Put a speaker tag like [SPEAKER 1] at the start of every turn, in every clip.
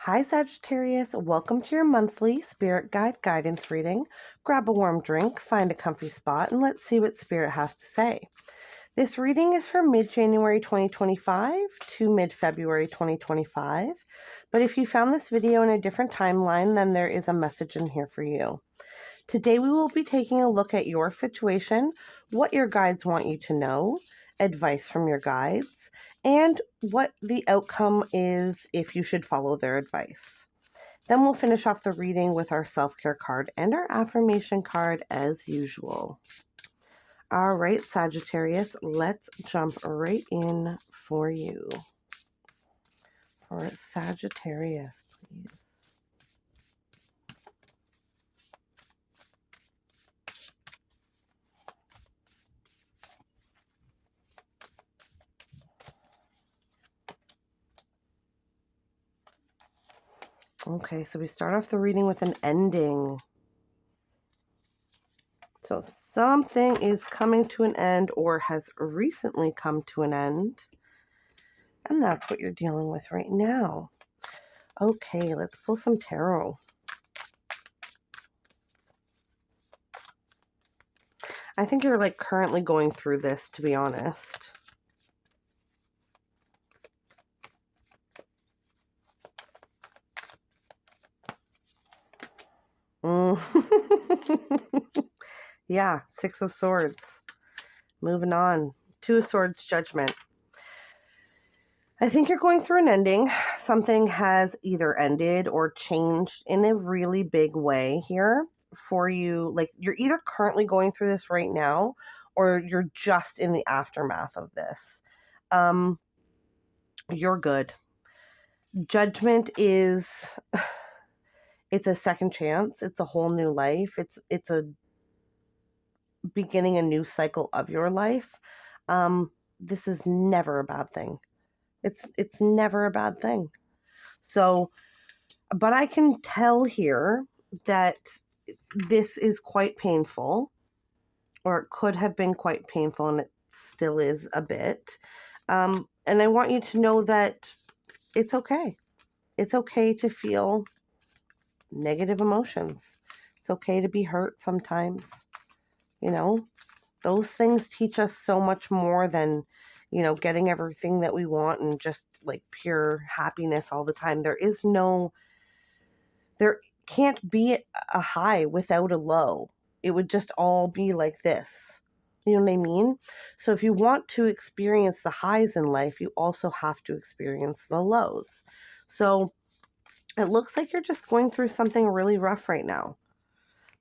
[SPEAKER 1] Hi, Sagittarius. Welcome to your monthly Spirit Guide guidance reading. Grab a warm drink, find a comfy spot, and let's see what Spirit has to say. This reading is from mid-January 2025 to mid-February 2025. But if you found this video in a different timeline, then there is a message in here for you. Today we will be taking a look at your situation, what your guides want you to know, advice from your guides, and what the outcome is if you should follow their advice. Then we'll finish off the reading with our self-care card and our affirmation card as usual. All right, Sagittarius, let's jump right in for you. For Sagittarius, please. Okay, so we start off the reading with an ending. So something is coming to an end or has recently come to an end. And that's what you're dealing with right now. Okay, let's pull some tarot. I think you're like currently going through this, to be honest. Yeah, Six of Swords. Moving on. Two of Swords, Judgment. I think you're going through an ending. Something has either ended or changed in a really big way here for you. Like, you're either currently going through this right now or you're just in the aftermath of this. You're good. Judgment is... It's a second chance. It's a whole new life. It's a beginning a new cycle of your life. This is never a bad thing. It's never a bad thing. So, but I can tell here that this is quite painful, or it could have been quite painful, and it still is a bit. And I want you to know that it's okay. It's okay to feel negative emotions. It's okay to be hurt sometimes. You know, those things teach us so much more than, getting everything that we want and just like pure happiness all the time. There can't be a high without a low. It would just all be like this. You know what I mean? So if you want to experience the highs in life, you also have to experience the lows. So it looks like you're just going through something really rough right now.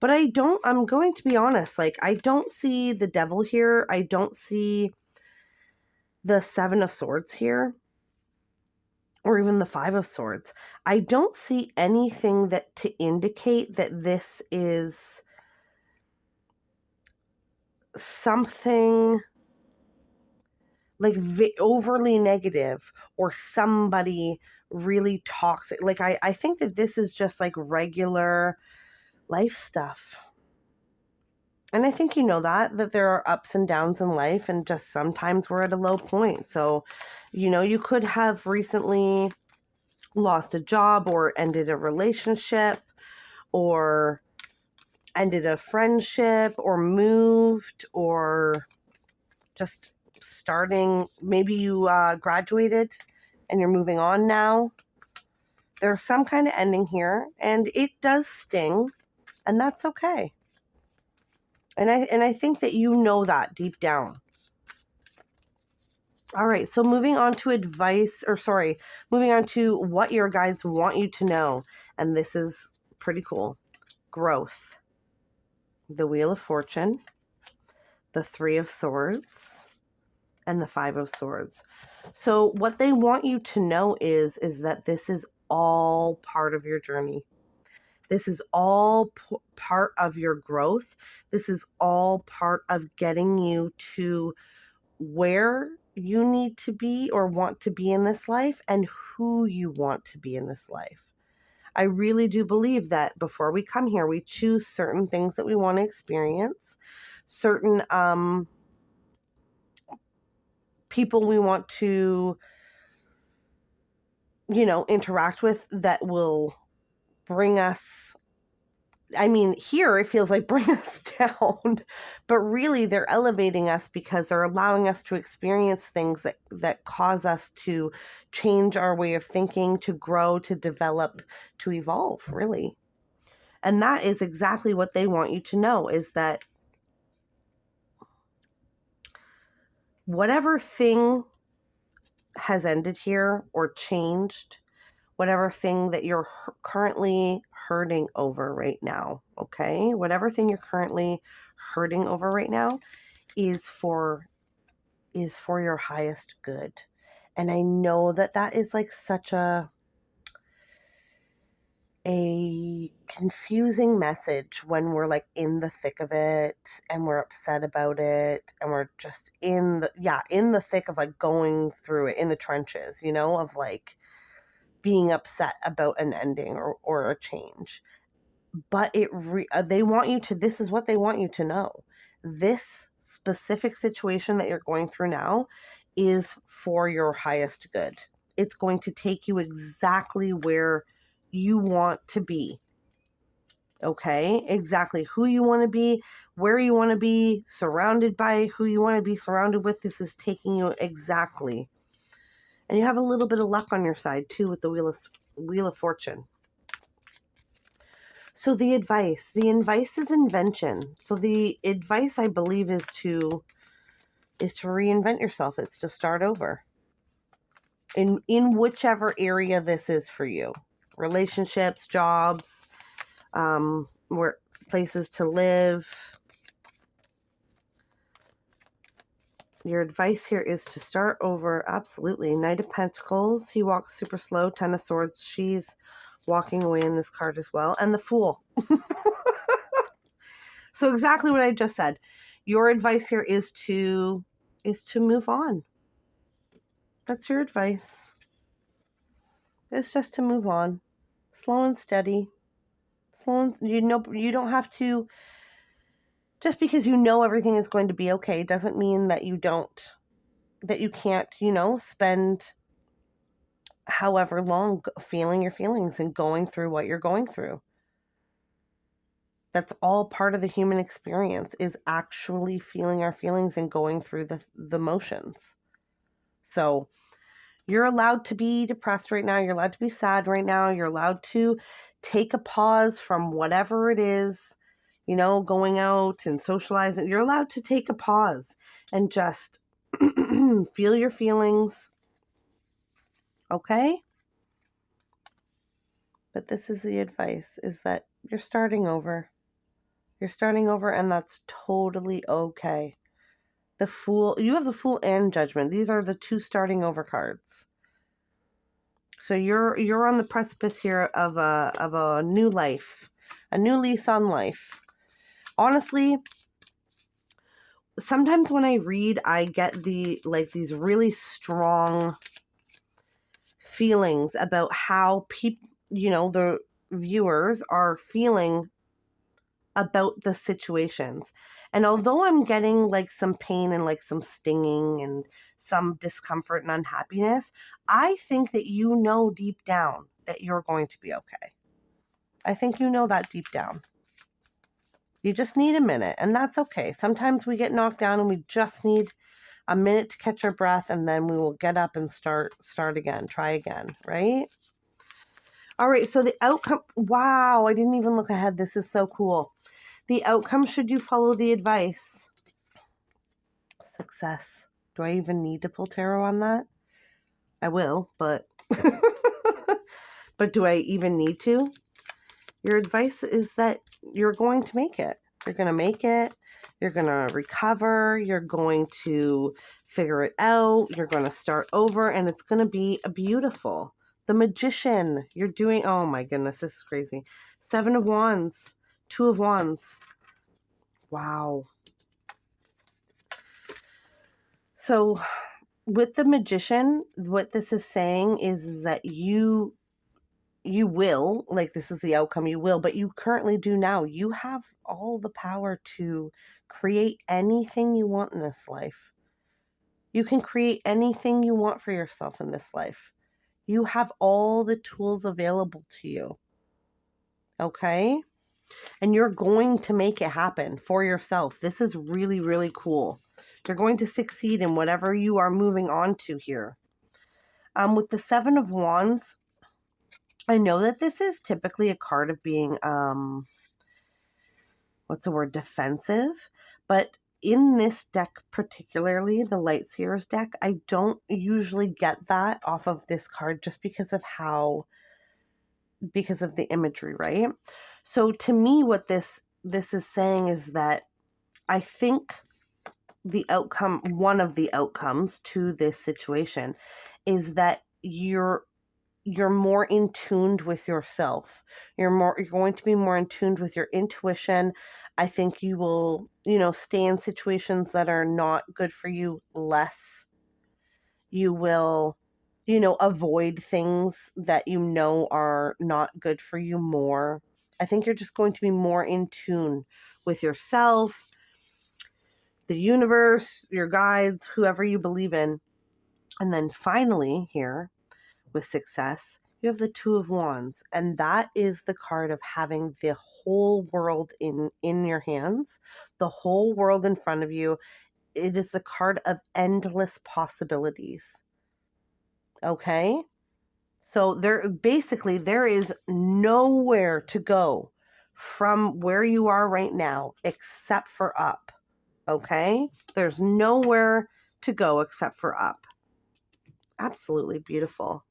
[SPEAKER 1] But I'm going to be honest, like, I don't see the devil here. I don't see the Seven of Swords here, or even the Five of Swords. I don't see anything that to indicate that this is something like overly negative or somebody really toxic. Like, I think that this is just like regular life stuff. And I think you know that there are ups and downs in life, and just sometimes we're at a low point. So, you could have recently lost a job or ended a relationship or ended a friendship or moved or just starting. Maybe you graduated and you're moving on now. There's some kind of ending here, and it does sting, and that's okay. And I think that you know that deep down. All right, so moving on to moving on to what your guides want you to know. And this is pretty cool. Growth. The Wheel of Fortune. The Three of Swords. And the Five of Swords. So what they want you to know is that this is all part of your journey. This is all part of your growth. This is all part of getting you to where you need to be or want to be in this life and who you want to be in this life. I really do believe that before we come here, we choose certain things that we want to experience, certain people we want to interact with that will bring us, I mean, here it feels like bring us down, but really they're elevating us because they're allowing us to experience things that cause us to change our way of thinking, to grow, to develop, to evolve, really. And that is exactly what they want you to know, is that whatever thing has ended here or changed, whatever thing that you're currently hurting over right now, okay? Whatever thing you're currently hurting over right now is for your highest good. And I know that is like such a confusing message when we're like in the thick of it and we're upset about it and we're just in the thick of like going through it, in the trenches, of like being upset about an ending or a change. But they want you to, this is what they want you to know. This specific situation that you're going through now is for your highest good. It's going to take you exactly where you want to be. Okay? Exactly who you want to be, where you want to be, surrounded by who you want to be surrounded with. This is taking you exactly. And you have a little bit of luck on your side too with the Wheel of Fortune. So the advice is invention. So the advice, I believe, is to reinvent yourself. It's to start over in whichever area this is for you. Relationships, jobs, where places to live. Your advice here is to start over. Absolutely. Knight of Pentacles. He walks super slow. Ten of Swords. She's walking away in this card as well. And the Fool. So exactly what I just said. Your advice here is to move on. That's your advice. It's just to move on. Slow and steady. You don't have to, just because you know everything is going to be okay doesn't mean that you can't, spend however long feeling your feelings and going through what you're going through. That's all part of the human experience, is actually feeling our feelings and going through the motions. So you're allowed to be depressed right now. You're allowed to be sad right now. You're allowed to take a pause from whatever it is, going out and socializing. You're allowed to take a pause and just feel your feelings. Okay? But this is the advice, is that you're starting over. You're starting over, and that's totally okay. The Fool, you have the Fool and Judgment. These are the two starting over cards. So you're on the precipice here of a new life, a new lease on life. Honestly, sometimes when I read, I get these really strong feelings about how people, the viewers are feeling about the situations. And although I'm getting like some pain and like some stinging and some discomfort and unhappiness, I think that deep down that you're going to be okay. I think that deep down. You just need a minute, and that's okay. Sometimes we get knocked down and we just need a minute to catch our breath, and then we will get up and start again, try again, right? All right, so the outcome, wow, I didn't even look ahead. This is so cool. The outcome, should you follow the advice? Success. Do I even need to pull tarot on that? I will, but but do I even need to? Your advice is that you're going to make it. You're going to make it. You're going to recover. You're going to figure it out. You're going to start over, and it's going to be beautiful. The Magician. You're doing, oh my goodness, this is crazy. 7 of Wands. 2 of Wands. Wow. So with the Magician, what this is saying is that you will, like, this is the outcome, you will, but you currently do now. You have all the power to create anything you want in this life. You can create anything you want for yourself in this life. You have all the tools available to you. Okay? And you're going to make it happen for yourself. This is really, really cool. You're going to succeed in whatever you are moving on to here. With the Seven of Wands, I know that this is typically a card of being, what's the word, defensive. But in this deck, particularly the Light Seers deck, I don't usually get that off of this card just because of the imagery, right? So to me, what this is saying is that I think one of the outcomes to this situation is that you're more in tuned with yourself. You're going to be more in tuned with your intuition. I think you will, stay in situations that are not good for you less. You will, avoid things that are not good for you more. I think you're just going to be more in tune with yourself, the universe, your guides, whoever you believe in. And then finally here with success, you have the Two of Wands, and that is the card of having the whole world in your hands, the whole world in front of you. It is the card of endless possibilities. Okay? So there is nowhere to go from where you are right now except for up. Okay? There's nowhere to go except for up. Absolutely beautiful.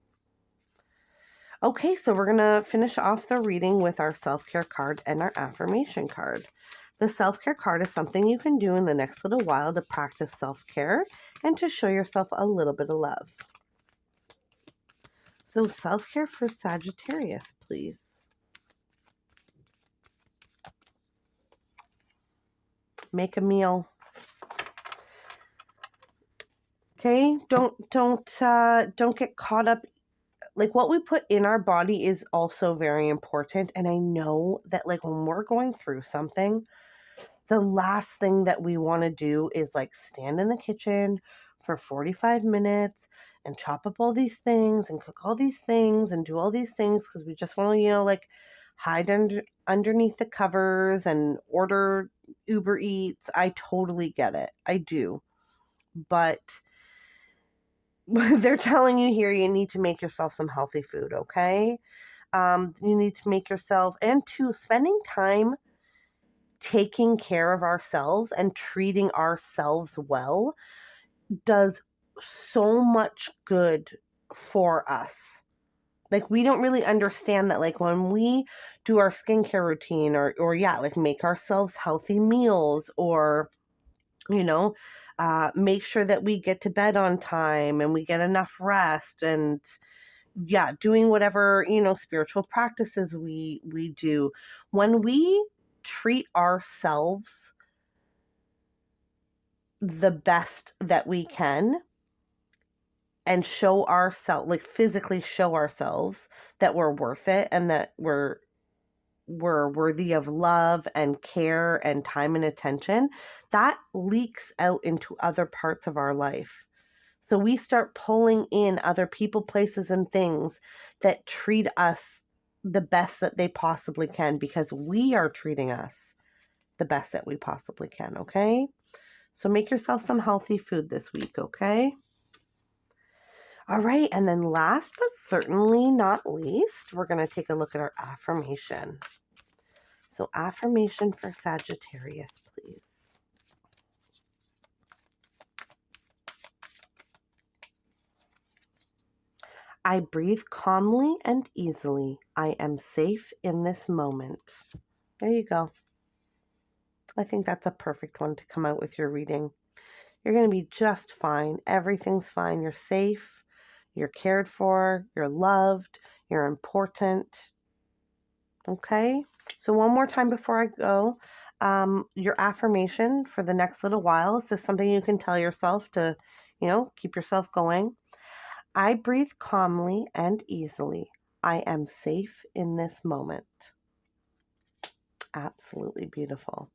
[SPEAKER 1] Okay, so we're going to finish off the reading with our self-care card and our affirmation card. The self-care card is something you can do in the next little while to practice self-care and to show yourself a little bit of love. So self-care for Sagittarius, please. Make a meal. Okay, don't get caught up. Like, what we put in our body is also very important. And I know that, like, when we're going through something, the last thing that we want to do is like stand in the kitchen for 45 minutes and chop up all these things and cook all these things and do all these things because we just want to, like, hide underneath the covers and order Uber Eats. I totally get it. I do. But they're telling you here you need to make yourself some healthy food, okay? You need to make yourself, and to spending time taking care of ourselves and treating ourselves well does so much good for us. Like, we don't really understand that, like, when we do our skincare routine or yeah, like, make ourselves healthy meals, or, make sure that we get to bed on time and we get enough rest, and yeah, doing whatever, spiritual practices we do. When we treat ourselves the best that we can and show ourselves, like, physically show ourselves that we're worth it and that we're worthy of love and care and time and attention, that leaks out into other parts of our life. So we start pulling in other people, places, and things that treat us the best that they possibly can because we are treating us the best that we possibly can, okay? So make yourself some healthy food this week, okay? All right, and then last but certainly not least, we're going to take a look at our affirmation. So affirmation for Sagittarius, please. I breathe calmly and easily. I am safe in this moment. There you go. I think that's a perfect one to come out with your reading. You're going to be just fine. Everything's fine. You're safe. You're cared for. You're loved. You're important. Okay? So one more time before I go, your affirmation for the next little while, is this something you can tell yourself to, keep yourself going? I breathe calmly and easily. I am safe in this moment. Absolutely beautiful.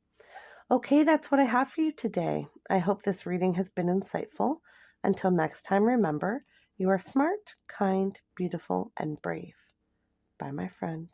[SPEAKER 1] Okay, that's what I have for you today. I hope this reading has been insightful. Until next time, remember, You are smart, kind, beautiful, and brave. Bye, my friend.